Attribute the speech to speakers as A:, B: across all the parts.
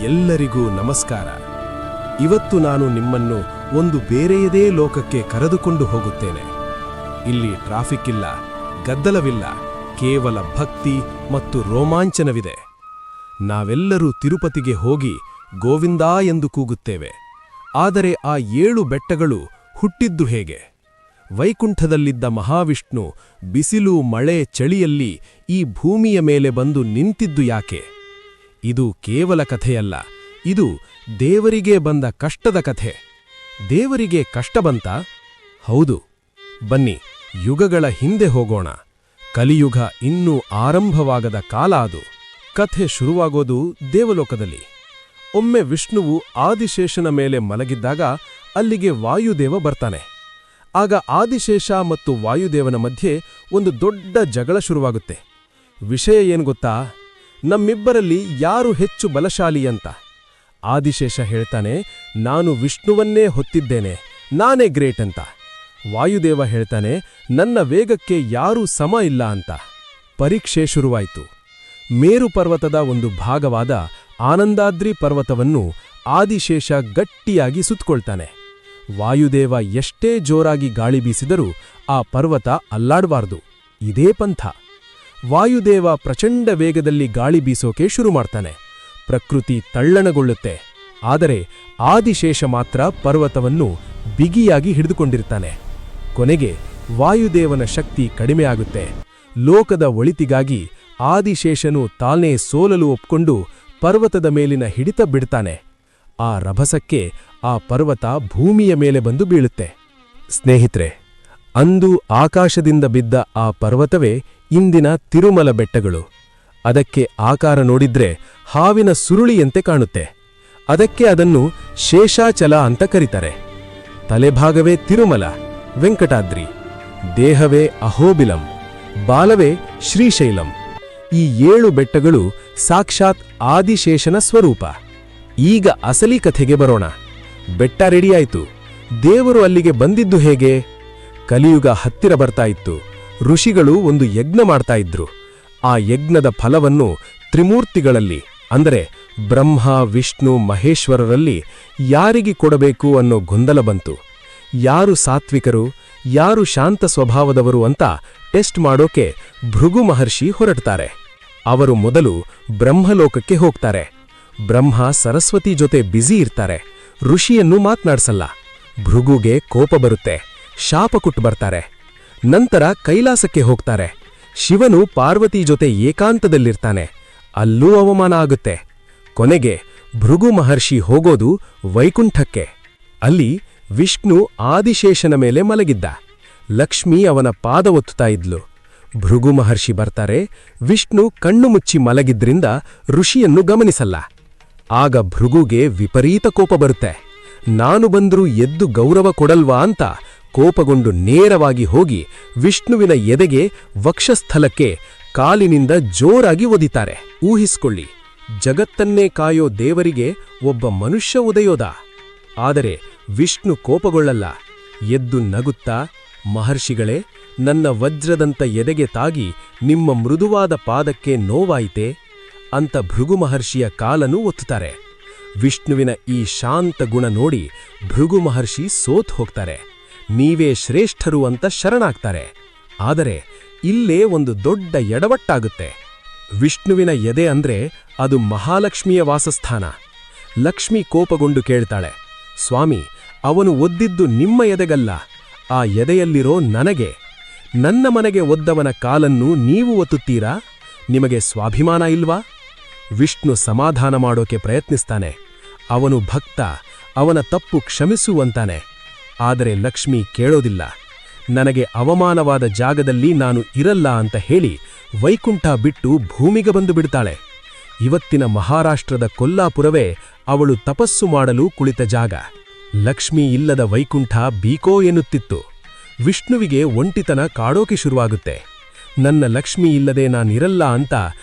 A: ಎಲ್ಲರಿಗೂ ನಮಸ್ಕಾರ. ಇವತ್ತು ನಾನು ನಿಮ್ಮನ್ನು ಒಂದು ಬೇರೆಯದೇ ಲೋಕಕ್ಕೆ ಕರೆದುಕೊಂಡು ಹೋಗುತ್ತೇನೆ. ಇಲ್ಲಿ ಟ್ರಾಫಿಕ್ ಇಲ್ಲ, ಗದ್ದಲವಿಲ್ಲ, ಕೇವಲ ಭಕ್ತಿ ಮತ್ತು ರೋಮಾಂಚನವಿದೆ. ನಾವೆಲ್ಲರೂ ತಿರುಪತಿಗೆ ಹೋಗಿ ಗೋವಿಂದಾ ಎಂದು ಕೂಗುತ್ತೇವೆ. ಆದರೆ ಆ 7 ಬೆಟ್ಟಗಳು ಹುಟ್ಟಿದ್ದು ಹೇಗೆ? ವೈಕುಂಠದಲ್ಲಿದ್ದ ಮಹಾವಿಷ್ಣು ಬಿಸಿಲು, ಮಳೆ, ಚಳಿಯಲ್ಲಿ ಈ ಭೂಮಿಯ ಮೇಲೆ ಬಂದು ನಿಂತಿದ್ದು ಯಾಕೆ? ಇದು ಕೇವಲ ಕಥೆಯಲ್ಲ, ಇದು ದೇವರಿಗೆ ಬಂದ ಕಷ್ಟದ ಕಥೆ. ದೇವರಿಗೆ ಕಷ್ಟ ಬಂತಾ? ಹೌದು. ಬನ್ನಿ, ಯುಗಗಳ ಹಿಂದೆ ಹೋಗೋಣ. ಕಲಿಯುಗ ಇನ್ನೂ ಆರಂಭವಾಗದ ಕಾಲ ಅದು. ಕಥೆ ಶುರುವಾಗೋದು ದೇವಲೋಕದಲ್ಲಿ. ಒಮ್ಮೆ ವಿಷ್ಣುವು ಆದಿಶೇಷನ ಮೇಲೆ ಮಲಗಿದ್ದಾಗ ಅಲ್ಲಿಗೆ ವಾಯುದೇವ ಬರ್ತಾನೆ. ಆಗ ಆದಿಶೇಷ ಮತ್ತು ವಾಯುದೇವನ ಮಧ್ಯೆ ಒಂದು ದೊಡ್ಡ ಜಗಳ ಶುರುವಾಗುತ್ತೆ. ವಿಷಯ ಏನು ಗೊತ್ತಾ? ನಮ್ಮಿಬ್ಬರಲ್ಲಿ ಯಾರು ಹೆಚ್ಚು ಬಲಶಾಲಿ ಅಂತ. ಆದಿಶೇಷ ಹೇಳ್ತಾನೆ, ನಾನು ವಿಷ್ಣುವನ್ನೇ ಹೊತ್ತಿದ್ದೇನೆ, ನಾನೇ ಗ್ರೇಟ್ ಅಂತ. ವಾಯುದೇವ ಹೇಳ್ತಾನೆ, ನನ್ನ ವೇಗಕ್ಕೆ ಯಾರೂ ಸಮ ಇಲ್ಲ ಅಂತ. ಪರೀಕ್ಷೆ ಶುರುವಾಯಿತು. ಮೇರು ಪರ್ವತದ ಒಂದು ಭಾಗವಾದ ಆನಂದಾದ್ರಿ ಪರ್ವತವನ್ನು ಆದಿಶೇಷ ಗಟ್ಟಿಯಾಗಿ ಸುತ್ತಕೊಳ್ತಾನೆ. ವಾಯುದೇವ ಎಷ್ಟೇ ಜೋರಾಗಿ ಗಾಳಿ ಬೀಸಿದರೂ ಆ ಪರ್ವತ ಅಲ್ಲಾಡಬಾರದು. ಇದೇ ಪಂಥ. ವಾಯುದೇವ ಪ್ರಚಂಡ ವೇಗದಲ್ಲಿ ಗಾಳಿ ಬೀಸೋಕೆ ಶುರು ಮಾಡ್ತಾನೆ. ಪ್ರಕೃತಿ ತಳ್ಳಣಗೊಳ್ಳುತ್ತೆ. ಆದರೆ ಆದಿಶೇಷ ಮಾತ್ರ ಪರ್ವತವನ್ನು ಬಿಗಿಯಾಗಿ ಹಿಡಿದುಕೊಂಡಿರ್ತಾನೆ. ಕೊನೆಗೆ ವಾಯುದೇವನ ಶಕ್ತಿ ಕಡಿಮೆಯಾಗುತ್ತೆ. ಲೋಕದ ಒಳಿತಿಗಾಗಿ ಆದಿಶೇಷನು ತಾನೇ ಸೋಲಲು ಒಪ್ಕೊಂಡು ಪರ್ವತದ ಮೇಲಿನ ಹಿಡಿತ ಬಿಡ್ತಾನೆ. ಆ ರಭಸಕ್ಕೆ ಆ ಪರ್ವತ ಭೂಮಿಯ ಮೇಲೆ ಬಂದು ಬೀಳುತ್ತೆ. ಸ್ನೇಹಿತರೆ, ಅಂದು ಆಕಾಶದಿಂದ ಬಿದ್ದ ಆ ಪರ್ವತವೇ ಇಂದಿನ ತಿರುಮಲ ಬೆಟ್ಟಗಳು. ಅದಕ್ಕೆ ಆಕಾರ ನೋಡಿದ್ರೆ ಹಾವಿನ ಸುರುಳಿಯಂತೆ ಕಾಣುತ್ತೆ. ಅದಕ್ಕೆ ಅದನ್ನು ಶೇಷಾಚಲ ಅಂತ ಕರೀತಾರೆ. ತಲೆಭಾಗವೇ ತಿರುಮಲ, ವೆಂಕಟಾದ್ರಿ. ದೇಹವೇ ಅಹೋಬಿಲಂ, ಬಾಲವೇ ಶ್ರೀಶೈಲಂ. ಈ 7 ಬೆಟ್ಟಗಳು ಸಾಕ್ಷಾತ್ ಆದಿಶೇಷನ ಸ್ವರೂಪ. ಈಗ ಅಸಲಿ ಕಥೆಗೆ ಬರೋಣ. ಬೆಟ್ಟ ರೆಡಿಯಾಯಿತು. ದೇವರು ಅಲ್ಲಿಗೆ ಬಂದಿದ್ದು ಹೇಗೆ? ಕಲಿಯುಗ ಹತ್ತಿರ ಬರ್ತಾ ಇತ್ತು. ಋಷಿಗಳು ಒಂದು ಯಜ್ಞ ಮಾಡ್ತಾ ಇದ್ರು. ಆ ಯಜ್ಞದ ಫಲವನ್ನು ತ್ರಿಮೂರ್ತಿಗಳಲ್ಲಿ, ಅಂದರೆ ಬ್ರಹ್ಮ, ವಿಷ್ಣು, ಮಹೇಶ್ವರರಲ್ಲಿ ಯಾರಿಗೆ ಕೊಡಬೇಕು ಅನ್ನೋ ಗೊಂದಲ ಬಂತು. ಯಾರು ಸಾತ್ವಿಕರು, ಯಾರು ಶಾಂತ ಸ್ವಭಾವದವರು ಅಂತ ಟೆಸ್ಟ್ ಮಾಡೋಕೆ ಭೃಗು ಮಹರ್ಷಿ ಹೊರಡ್ತಾರೆ. ಅವರು ಮೊದಲು ಬ್ರಹ್ಮಲೋಕಕ್ಕೆ ಹೋಗ್ತಾರೆ. ಬ್ರಹ್ಮ ಸರಸ್ವತಿ ಜೊತೆ ಬ್ಯುಸಿ ಇರ್ತಾರೆ. ಋಷಿಯನ್ನು ಮಾತ್ನಾಡ್ಸಲ್ಲ. ಭೃಗುಗೆ ಕೋಪ ಬರುತ್ತೆ. ಶಾಪ ಕೊಟ್ಟು ಬರ್ತಾರೆ. ನಂತರ ಕೈಲಾಸಕ್ಕೆ ಹೋಗ್ತಾರೆ. ಶಿವನು ಪಾರ್ವತಿ ಜೊತೆ ಏಕಾಂತದಲ್ಲಿರ್ತಾನೆ. ಅಲ್ಲೂ ಅವಮಾನ ಆಗುತ್ತೆ. ಕೊನೆಗೆ ಭೃಗು ಮಹರ್ಷಿ ಹೋಗೋದು ವೈಕುಂಠಕ್ಕೆ. ಅಲ್ಲಿ ವಿಷ್ಣು ಆದಿಶೇಷನ ಮೇಲೆ ಮಲಗಿದ್ದ. ಲಕ್ಷ್ಮಿ ಅವನ ಪಾದ ಒತ್ತುತ್ತಾ ಇದ್ಲು. ಭೃಗು ಮಹರ್ಷಿ ಬರ್ತಾರೆ. ವಿಷ್ಣು ಕಣ್ಣು ಮುಚ್ಚಿ ಮಲಗಿದ್ರಿಂದ ಋಷಿಯನ್ನು ಗಮನಿಸಲ್ಲ. ಆಗ ಭೃಗುಗೆ ವಿಪರೀತ ಕೋಪ ಬರುತ್ತೆ. ನಾನು ಬಂದ್ರೂ ಎದ್ದು ಗೌರವ ಕೊಡಲ್ವಾ ಅಂತ ಕೋಪಗೊಂಡು ನೇರವಾಗಿ ಹೋಗಿ ವಿಷ್ಣುವಿನ ಎದೆಗೆ ವಕ್ಷಸ್ಥಲಕ್ಕೆ ಕಾಲಿನಿಂದ ಜೋರಾಗಿ ಒದಿತಾರೆ. ಊಹಿಸ್ಕೊಳ್ಳಿ, ಜಗತ್ತನ್ನೇ ಕಾಯೋ ದೇವರಿಗೆ ಒಬ್ಬ ಮನುಷ್ಯ ಉದಯೋದ. ಆದರೆ ವಿಷ್ಣು ಕೋಪಗೊಳ್ಳಲ್ಲ. ಎದ್ದು ನಗುತ್ತಾ, ಮಹರ್ಷಿಗಳೇ, ನನ್ನ ವಜ್ರದಂತ ಎದೆಗೆ ತಾಗಿ ನಿಮ್ಮ ಮೃದುವಾದ ಪಾದಕ್ಕೆ ನೋವಾಯಿತೆ ಅಂತ ಭೃಗು ಮಹರ್ಷಿಯ ಕಾಲನ್ನು ಒತ್ತುತ್ತಾರೆ. ವಿಷ್ಣುವಿನ ಈ ಶಾಂತ ಗುಣ ನೋಡಿ ಭೃಗು ಮಹರ್ಷಿ ಸೋತ್ ಹೋಗ್ತಾರೆ. ನೀವೇ ಶ್ರೇಷ್ಠರು ಅಂತ ಶರಣಾಗ್ತಾರೆ. ಆದರೆ ಇಲ್ಲೇ ಒಂದು ದೊಡ್ಡ ಎಡವಟ್ಟಾಗುತ್ತೆ. ವಿಷ್ಣುವಿನ ಎದೆ ಅಂದ್ರೆ ಅದು ಮಹಾಲಕ್ಷ್ಮಿಯ ವಾಸಸ್ಥಾನ. ಲಕ್ಷ್ಮಿ ಕೋಪಗೊಂಡು ಕೇಳ್ತಾಳೆ, ಸ್ವಾಮಿ, ಅವನು ಒದ್ದಿದ್ದು ನಿಮ್ಮ ಎದೆಗಲ್ಲ, ಆ ಎದೆಯಲ್ಲಿರೋ ನನಗೆ. ನನ್ನ ಮನೆಗೆ ಒದ್ದವನ ಕಾಲನ್ನು ನೀವು ಒತ್ತುತ್ತೀರಾ? ನಿಮಗೆ ಸ್ವಾಭಿಮಾನ ಇಲ್ವಾ? ವಿಷ್ಣು ಸಮಾಧಾನ ಮಾಡೋಕೆ ಪ್ರಯತ್ನಿಸ್ತಾನೆ. ಅವನು ಭಕ್ತ, ಅವನ ತಪ್ಪು ಕ್ಷಮಿಸುವಂತಾನೆ. ಆದರೆ ಲಕ್ಷ್ಮಿ ಕೇಳೋದಿಲ್ಲ. ನನಗೆ ಅವಮಾನವಾದ ಜಾಗದಲ್ಲಿ ನಾನು ಇರಲ್ಲ ಅಂತ ಹೇಳಿ ವೈಕುಂಠ ಬಿಟ್ಟು ಭೂಮಿಗೆ ಬಂದು ಬಿಡ್ತಾಳೆ. ಇವತ್ತಿನ ಮಹಾರಾಷ್ಟ್ರದ ಕೊಲ್ಲಾಪುರವೇ ಅವಳು ತಪಸ್ಸು ಮಾಡಲು ಕುಳಿತ ಜಾಗ. ಲಕ್ಷ್ಮಿ ಇಲ್ಲದ ವೈಕುಂಠ ಬೀಕೋ ಎನ್ನುತ್ತಿತ್ತು. ವಿಷ್ಣುವಿಗೆ ಒಂಟಿತನ ಕಾಡೋಕೆ ಶುರುವಾಗುತ್ತೆ. ನನ್ನ ಲಕ್ಷ್ಮಿ ಇಲ್ಲದೆ ನಾನಿರಲ್ಲ ಅಂತ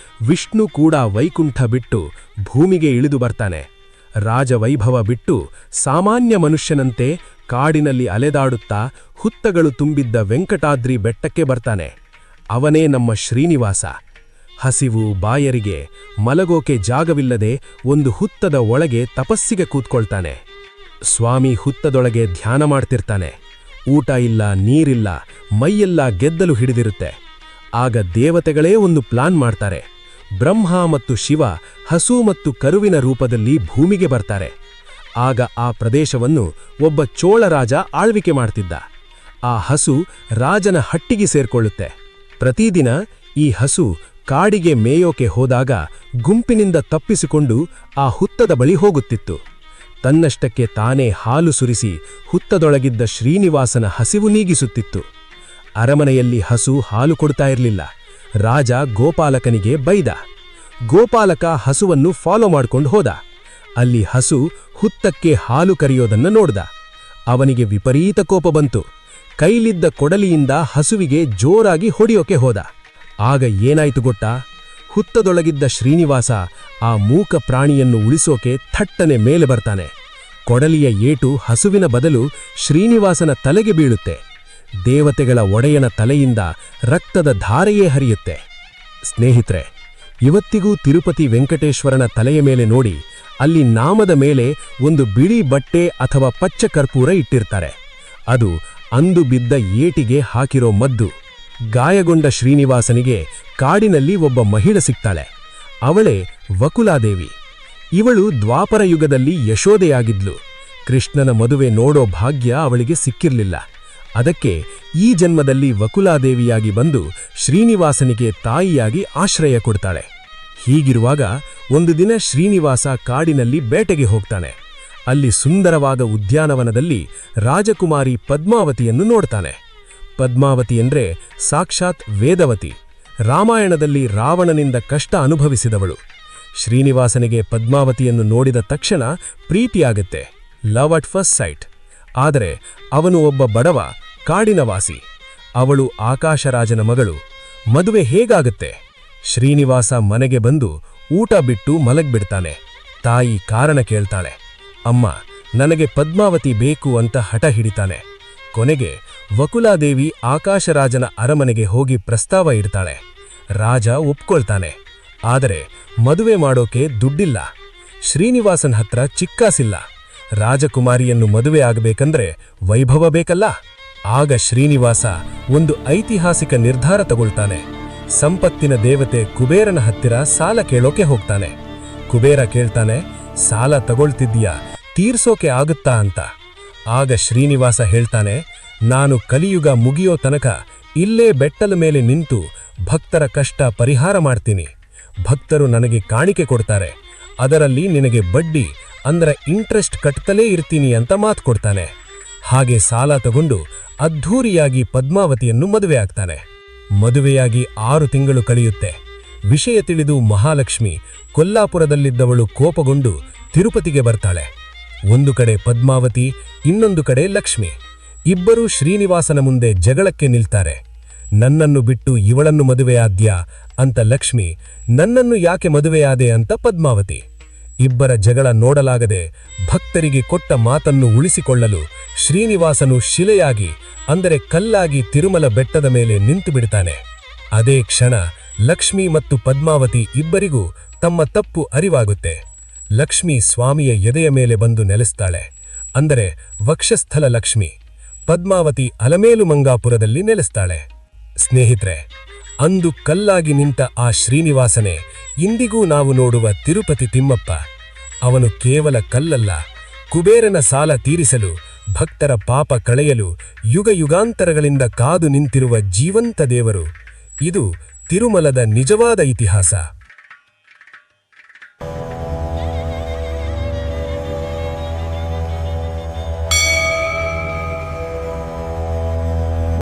A: ವಿಷ್ಣು ಕೂಡ ವೈಕುಂಠ ಬಿಟ್ಟು ಭೂಮಿಗೆ ಇಳಿದು ಬರ್ತಾನೆ. ರಾಜವೈಭವ ಬಿಟ್ಟು ಸಾಮಾನ್ಯ ಮನುಷ್ಯನಂತೆ ಕಾಡಿನಲ್ಲಿ ಅಲೆದಾಡುತ್ತಾ ಹುತ್ತಗಳು ತುಂಬಿದ್ದ ವೆಂಕಟಾದ್ರಿ ಬೆಟ್ಟಕ್ಕೆ ಬರ್ತಾನೆ. ಅವನೇ ನಮ್ಮ ಶ್ರೀನಿವಾಸ. ಹಸಿವು ಬಾಯರಿಗೆ ಮಲಗೋಕೆ ಜಾಗವಿಲ್ಲದೆ ಒಂದು ಹುತ್ತದ ಒಳಗೆ ತಪಸ್ಸಿಗೆ ಕೂತ್ಕೊಳ್ತಾನೆ. ಸ್ವಾಮಿ ಹುತ್ತದೊಳಗೆ ಧ್ಯಾನ ಮಾಡ್ತಿರ್ತಾನೆ. ಊಟ ಇಲ್ಲ, ನೀರಿಲ್ಲ, ಮೈಯೆಲ್ಲ ಗೆದ್ದಲು ಹಿಡಿದಿರುತ್ತೆ. ಆಗ ದೇವತೆಗಳೇ ಒಂದು ಪ್ಲಾನ್ ಮಾಡ್ತಾರೆ. ಬ್ರಹ್ಮ ಮತ್ತು ಶಿವ ಹಸು ಮತ್ತು ಕರುವಿನ ರೂಪದಲ್ಲಿ ಭೂಮಿಗೆ ಬರ್ತಾರೆ. ಆಗ ಆ ಪ್ರದೇಶವನ್ನು ಒಬ್ಬ ಚೋಳ ರಾಜ ಆಳ್ವಿಕೆ ಮಾಡ್ತಿದ್ದ. ಆ ಹಸು ರಾಜನ ಹಟ್ಟಿಗೆ ಸೇರ್ಕೊಳ್ಳುತ್ತೆ. ಪ್ರತಿದಿನ ಈ ಹಸು ಕಾಡಿಗೆ ಮೇಯೋಕೆ ಹೋದಾಗ ಗುಂಪಿನಿಂದ ತಪ್ಪಿಸಿಕೊಂಡು ಆ ಹುತ್ತದ ಬಳಿ ಹೋಗುತ್ತಿತ್ತು. ತನ್ನಷ್ಟಕ್ಕೆ ತಾನೇ ಹಾಲು ಸುರಿಸಿ ಹುತ್ತದೊಳಗಿದ್ದ ಶ್ರೀನಿವಾಸನ ಹಸಿವು ನೀಗಿಸುತ್ತಿತ್ತು. ಅರಮನೆಯಲ್ಲಿ ಹಸು ಹಾಲು ಕೊಡ್ತಾ ಇರಲಿಲ್ಲ. ರಾಜ ಗೋಪಾಲಕನಿಗೆ ಬೈದ. ಗೋಪಾಲಕ ಹಸುವನ್ನು ಫಾಲೋ ಮಾಡ್ಕೊಂಡು ಹೋದ. ಅಲ್ಲಿ ಹಸು ಹುತ್ತಕ್ಕೆ ಹಾಲು ಕರೆಯೋದನ್ನ ನೋಡ್ದ. ಅವನಿಗೆ ವಿಪರೀತ ಕೋಪ ಬಂತು. ಕೈಲಿದ್ದ ಕೊಡಲಿಯಿಂದ ಹಸುವಿಗೆ ಜೋರಾಗಿ ಹೊಡೆಯೋಕೆ ಹೋದ. ಆಗ ಏನಾಯ್ತು ಗೊತ್ತಾ? ಹುತ್ತದೊಳಗಿದ್ದ ಶ್ರೀನಿವಾಸ ಆ ಮೂಕ ಪ್ರಾಣಿಯನ್ನು ಉಳಿಸೋಕೆ ಥಟ್ಟನೆ ಮೇಲೆ ಬರ್ತಾನೆ. ಕೊಡಲಿಯ ಏಟು ಹಸುವಿನ ಬದಲು ಶ್ರೀನಿವಾಸನ ತಲೆಗೆ ಬೀಳುತ್ತೆ. ದೇವತೆಗಳ ಒಡೆಯನ ತಲೆಯಿಂದ ರಕ್ತದ ಧಾರೆಯೇ ಹರಿಯುತ್ತೆ. ಸ್ನೇಹಿತರೆ, ಇವತ್ತಿಗೂ ತಿರುಪತಿ ವೆಂಕಟೇಶ್ವರನ ತಲೆಯ ಮೇಲೆ ನೋಡಿ, ಅಲ್ಲಿ ನಾಮದ ಮೇಲೆ ಒಂದು ಬಿಳಿ ಬಟ್ಟೆ ಅಥವಾ ಪಚ್ಚ ಕರ್ಪೂರ ಇಟ್ಟಿರ್ತಾರೆ. ಅದು ಅಂದು ಬಿದ್ದ ಏಟಿಗೆ ಹಾಕಿರೋ ಮದ್ದು. ಗಾಯಗೊಂಡ ಶ್ರೀನಿವಾಸನಿಗೆ ಕಾಡಿನಲ್ಲಿ ಒಬ್ಬ ಮಹಿಳೆ ಸಿಗ್ತಾಳೆ. ಅವಳೇ ವಕುಲಾದೇವಿ. ಇವಳು ದ್ವಾಪರ ಯುಗದಲ್ಲಿ ಯಶೋದೆಯಾಗಿದ್ಲು. ಕೃಷ್ಣನ ಮದುವೆ ನೋಡೋ ಭಾಗ್ಯ ಅವಳಿಗೆ ಸಿಕ್ಕಿರ್ಲಿಲ್ಲ. ಅದಕ್ಕೆ ಈ ಜನ್ಮದಲ್ಲಿ ವಕುಲಾದೇವಿಯಾಗಿ ಬಂದು ಶ್ರೀನಿವಾಸನಿಗೆ ತಾಯಿಯಾಗಿ ಆಶ್ರಯ ಕೊಡ್ತಾಳೆ. ಹೀಗಿರುವಾಗ ಒಂದು ದಿನ ಶ್ರೀನಿವಾಸ ಕಾಡಿನಲ್ಲಿ ಬೇಟೆಗೆ ಹೋಗ್ತಾನೆ. ಅಲ್ಲಿ ಸುಂದರವಾದ ಉದ್ಯಾನವನದಲ್ಲಿ ರಾಜಕುಮಾರಿ ಪದ್ಮಾವತಿಯನ್ನು ನೋಡ್ತಾನೆ. ಪದ್ಮಾವತಿ ಅಂದ್ರೆ ಸಾಕ್ಷಾತ್ ವೇದವತಿ. ರಾಮಾಯಣದಲ್ಲಿ ರಾವಣನಿಂದ ಕಷ್ಟ ಅನುಭವಿಸಿದವಳು. ಶ್ರೀನಿವಾಸನಿಗೆ ಪದ್ಮಾವತಿಯನ್ನು ನೋಡಿದ ತಕ್ಷಣ ಪ್ರೀತಿಯಾಗತ್ತೆ, ಲವ್ ಅಟ್ ಫಸ್ಟ್ ಸೈಟ್. ಆದರೆ ಅವನು ಒಬ್ಬ ಬಡವ, ಕಾಡಿನವಾಸಿ. ಅವಳು ಆಕಾಶರಾಜನ ಮಗಳು. ಮದುವೆ ಹೇಗಾಗತ್ತೆ? ಶ್ರೀನಿವಾಸ ಮನೆಗೆ ಬಂದು ಊಟ ಬಿಟ್ಟು ಮಲಗ್ಬಿಡ್ತಾನೆ. ತಾಯಿ ಕಾರಣ ಕೇಳ್ತಾಳೆ. ಅಮ್ಮ, ನನಗೆ ಪದ್ಮಾವತಿ ಬೇಕು ಅಂತ ಹಠ ಹಿಡಿತಾನೆ. ಕೊನೆಗೆ ವಕುಲಾದೇವಿ ಆಕಾಶರಾಜನ ಅರಮನೆಗೆ ಹೋಗಿ ಪ್ರಸ್ತಾವ ಇಡ್ತಾಳೆ. ರಾಜ ಒಪ್ಕೊಳ್ತಾನೆ. ಆದರೆ ಮದುವೆ ಮಾಡೋಕೆ ದುಡ್ಡಿಲ್ಲ. ಶ್ರೀನಿವಾಸನ್ ಹತ್ರ ಚಿಕ್ಕಾಸಿಲ್ಲ. ರಾಜಕುಮಾರಿಯನ್ನು ಮದುವೆ ಆಗಬೇಕಂದ್ರೆ ವೈಭವ ಬೇಕಲ್ಲ. ಆಗ ಶ್ರೀನಿವಾಸ ಒಂದು ಐತಿಹಾಸಿಕ ನಿರ್ಧಾರ ತಗೊಳ್ತಾನೆ. ಸಂಪತ್ತಿನ ದೇವತೆ ಕುಬೇರನ ಹತ್ತಿರ ಸಾಲ ಕೇಳೋಕೆ ಹೋಗ್ತಾನೆ. ಕುಬೇರ ಕೇಳ್ತಾನೆ, ಸಾಲ ತಗೊಳ್ತಿದ್ದೀಯಾ, ತೀರ್ಸೋಕೆ ಆಗುತ್ತಾ ಅಂತ. ಆಗ ಶ್ರೀನಿವಾಸ ಹೇಳ್ತಾನೆ, ನಾನು ಕಲಿಯುಗ ಮುಗಿಯೋ ತನಕ ಇಲ್ಲೇ ಬೆಟ್ಟದ ಮೇಲೆ ನಿಂತು ಭಕ್ತರ ಕಷ್ಟ ಪರಿಹಾರ ಮಾಡ್ತೀನಿ. ಭಕ್ತರು ನನಗೆ ಕಾಣಿಕೆ ಕೊಡ್ತಾರೆ. ಅದರಲ್ಲಿ ನಿನಗೆ ಬಡ್ಡಿ ಅಂದ್ರೆ ಇಂಟ್ರೆಸ್ಟ್ ಕಟ್ತಲೇ ಇರ್ತೀನಿ ಅಂತ ಮಾತು ಕೊಡ್ತಾನೆ. ಹಾಗೆ ಸಾಲ ತಗೊಂಡು ಅದ್ಧೂರಿಯಾಗಿ ಪದ್ಮಾವತಿಯನ್ನು ಮದುವೆ ಆಗ್ತಾನೆ. ಮದುವೆಯಾಗಿ 6 ತಿಂಗಳು ಕಳೆಯುತ್ತೆ. ವಿಷಯ ತಿಳಿದು ಮಹಾಲಕ್ಷ್ಮಿ ಕೊಲ್ಲಾಪುರದಲ್ಲಿದ್ದವಳು ಕೋಪಗೊಂಡು ತಿರುಪತಿಗೆ ಬರ್ತಾಳೆ. ಒಂದು ಕಡೆ ಪದ್ಮಾವತಿ, ಇನ್ನೊಂದು ಕಡೆ ಲಕ್ಷ್ಮಿ. ಇಬ್ಬರೂ ಶ್ರೀನಿವಾಸನ ಮುಂದೆ ಜಗಳಕ್ಕೆ ನಿಲ್ತಾರೆ. ನನ್ನನ್ನು ಬಿಟ್ಟು ಇವಳನ್ನು ಮದುವೆಯಾದ್ಯಾ ಅಂತ ಲಕ್ಷ್ಮಿ, ನನ್ನನ್ನು ಯಾಕೆ ಮದುವೆಯಾದೆ ಅಂತ ಪದ್ಮಾವತಿ. ಇಬ್ಬರ ಜಗಳ ನೋಡಲಾಗದೆ ಭಕ್ತರಿಗೆ ಕೊಟ್ಟ ಮಾತನ್ನು ಉಳಿಸಿಕೊಳ್ಳಲು ಶ್ರೀನಿವಾಸನು ಶಿಲೆಯಾಗಿ ಅಂದರೆ ಕಲ್ಲಾಗಿ ತಿರುಮಲ ಬೆಟ್ಟದ ಮೇಲೆ ನಿಂತು ಬಿಡ್ತಾನೆ. ಅದೇ ಕ್ಷಣ ಲಕ್ಷ್ಮಿ ಮತ್ತು ಪದ್ಮಾವತಿ ಇಬ್ಬರಿಗೂ ತಮ್ಮ ತಪ್ಪು ಅರಿವಾಗುತ್ತೆ. ಲಕ್ಷ್ಮಿ ಸ್ವಾಮಿಯ ಎದೆಯ ಮೇಲೆ ಬಂದು ನೆಲೆಸ್ತಾಳೆ, ಅಂದರೆ ವಕ್ಷಸ್ಥಲ ಲಕ್ಷ್ಮಿ. ಪದ್ಮಾವತಿ ಅಲಮೇಲು ಮಂಗಾಪುರದಲ್ಲಿ ನೆಲೆಸ್ತಾಳೆ. ಸ್ನೇಹಿತರೆ, ಅಂದು ಕಲ್ಲಾಗಿ ನಿಂತ ಆ ಶ್ರೀನಿವಾಸನೇ ಇಂದಿಗೂ ನಾವು ನೋಡುವ ತಿರುಪತಿ ತಿಮ್ಮಪ್ಪ. ಅವನು ಕೇವಲ ಕಲ್ಲಲ್ಲ, ಕುಬೇರನ ಸಾಲ ತೀರಿಸಲು, ಭಕ್ತರ ಪಾಪ ಕಳೆಯಲು ಯುಗ ಯುಗಾಂತರಗಳಿಂದ ಕಾದು ನಿಂತಿರುವ ಜೀವಂತ ದೇವರು. ಇದು ತಿರುಮಲದ ನಿಜವಾದ ಇತಿಹಾಸ.